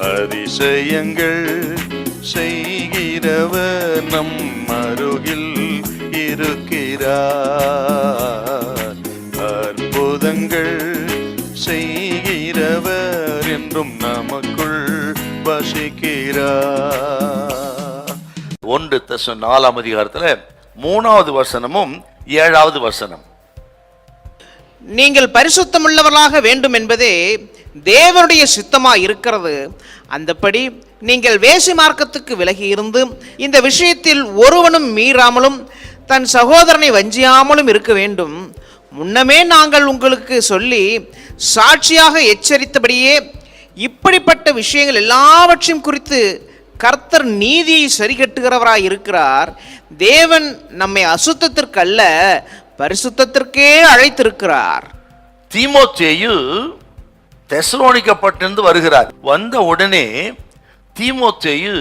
அதிசயங்கள் செய்கிறவர் நம் அருகில் இருக்கிறார். அற்புதங்கள் செய்கிறவர் என்றும் நமக்குள் வசிக்கிறார். 1 தெசலோனிக்கேயர் 4 அதிகாரத்தில் 3வது வசனமும் 7வது வசனம். நீங்கள் பரிசுத்தமுள்ளவர்களாக வேண்டும் என்பதே தேவனுடைய சித்தமாய் இருக்கிறது. அந்தபடி நீங்கள் வேசி மார்க்கத்துக்கு விலகி இருந்து இந்த விஷயத்தில் ஒருவனும் மீறாமலும் தன் சகோதரனை வஞ்சியாமலும் இருக்க வேண்டும். முன்னமே நாங்கள் உங்களுக்கு சொல்லி சாட்சியாக எச்சரித்தபடியே இப்படிப்பட்ட விஷயங்கள் எல்லாவற்றையும் குறித்து கர்த்தர் நீதியை சரிகட்டுகிறவராய் இருக்கிறார். தேவன் நம்மை அசுத்தத்திற்கு அல்ல பரிசுத்தத்திற்கே அழைத்திருக்கிறார். தீமோத்தேயு தெசலோனிக்கே பட்டிருந்து வருகிறார். வந்த உடனே தீமோத்தேயு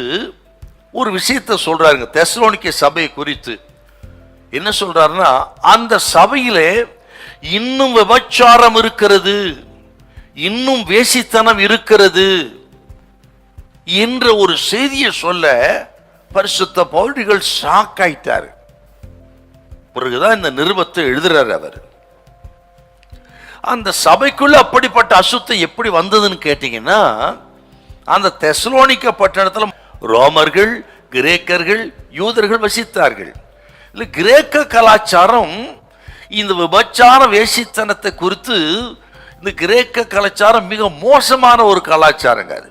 ஒரு விஷயத்தை சொல்றாருங்க தெசலோனிக்கே சபையை குறித்து. என்ன சொல்றாருன்னா, அந்த சபையிலே இன்னும் விபச்சாரம் இருக்கிறது, இன்னும் வேசித்தனம் இருக்கிறது என்ற ஒரு செய்தியை சொல்ல பரிசுத்த பவுல் ஷாக் ஆயிட்டாரு. பிறகுதான் இந்த நிருபத்தை எழுதுறாரு அவர். அந்த சபைக்குள்ள அப்படிப்பட்ட அசுத்தம் எப்படி வந்ததுன்னு கேட்டீங்கன்னா, அந்த தெசலோனிக்கே பட்டணத்தில் ரோமர்கள், கிரேக்கர்கள், யூதர்கள் வசித்தார்கள். இல்லை, கிரேக்க கலாச்சாரம் இந்த விபச்சார வேசித்தனத்தை குறித்து இந்த கிரேக்க கலாச்சாரம் மிக மோசமான ஒரு கலாச்சாரங்க. அது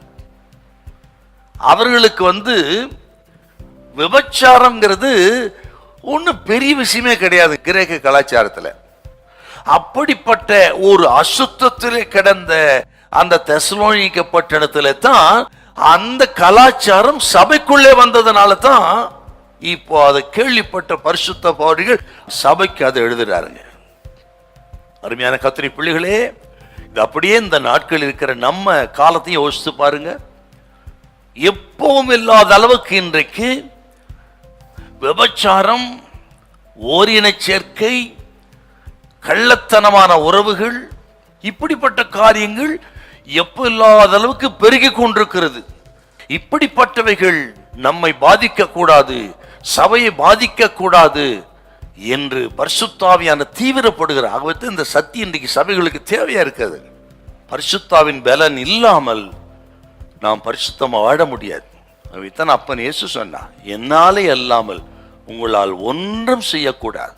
அவர்களுக்கு விபச்சாரம்ங்கிறது ஒன்றும் பெரிய விஷயமே கிடையாது கிரேக்க கலாச்சாரத்தில். அப்படிப்பட்ட ஒரு அசுத்தத்திலே கிடந்த அந்த தெசலோனிக்கே பட்டணத்திலே தான் அந்த கலாச்சாரம் சபைக்குள்ளே வந்ததுனால தான் இப்போ அதை கேள்விப்பட்ட பரிசுத்த பவுல் சபைக்கு அதை எழுதுறாருங்க. அருமையான கர்த்தருடைய பிள்ளைகளே, இது அப்படியே இந்த நாட்கள் இருக்கிற நம்ம காலத்தையும் யோசித்து பாருங்க. எப்பவும் இல்லாத அளவுக்கு இன்றைக்கு விபச்சாரம், ஓரின சேர்க்கை, கள்ளத்தனமான உறவுகள், இப்படிப்பட்ட காரியங்கள் எப்ப இல்லாத அளவுக்கு பெருகி கொண்டிருக்கிறது. இப்படிப்பட்டவைகள் நம்மை பாதிக்க கூடாது, சபையை பாதிக்க கூடாது என்று பரிசுத்தாவியான தீவிரப்படுகிற ஆகவே இந்த சத்தியம் இன்றைக்கு சபைகளுக்கு தேவையா இருக்கிறது. பரிசுத்தாவின் பலன் இல்லாமல் நாம் பரிசுத்தமா வாழ முடியாது. அவைத்தான் அப்பன் இயேசு சொன்னா, என்னாலே அல்லாமல் உங்களால் ஒன்றும் செய்யக்கூடாது.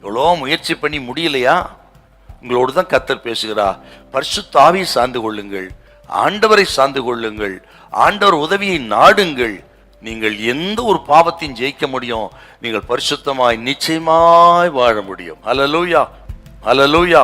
எவ்வளோ முயற்சி பண்ணி முடியலையா? உங்களோடு தான் கர்த்தர் பேசுகிறா. பரிசுத்த ஆவியை சார்ந்து கொள்ளுங்கள், ஆண்டவரை சார்ந்து கொள்ளுங்கள், ஆண்டவர் உதவியை நாடுங்கள். நீங்கள் எந்த ஒரு பாவத்தையும் ஜெயிக்க முடியும். நீங்கள் பரிசுத்தமாய் நிச்சயமாய் வாழ முடியும். ஹல்லேலூயா, ஹல்லேலூயா.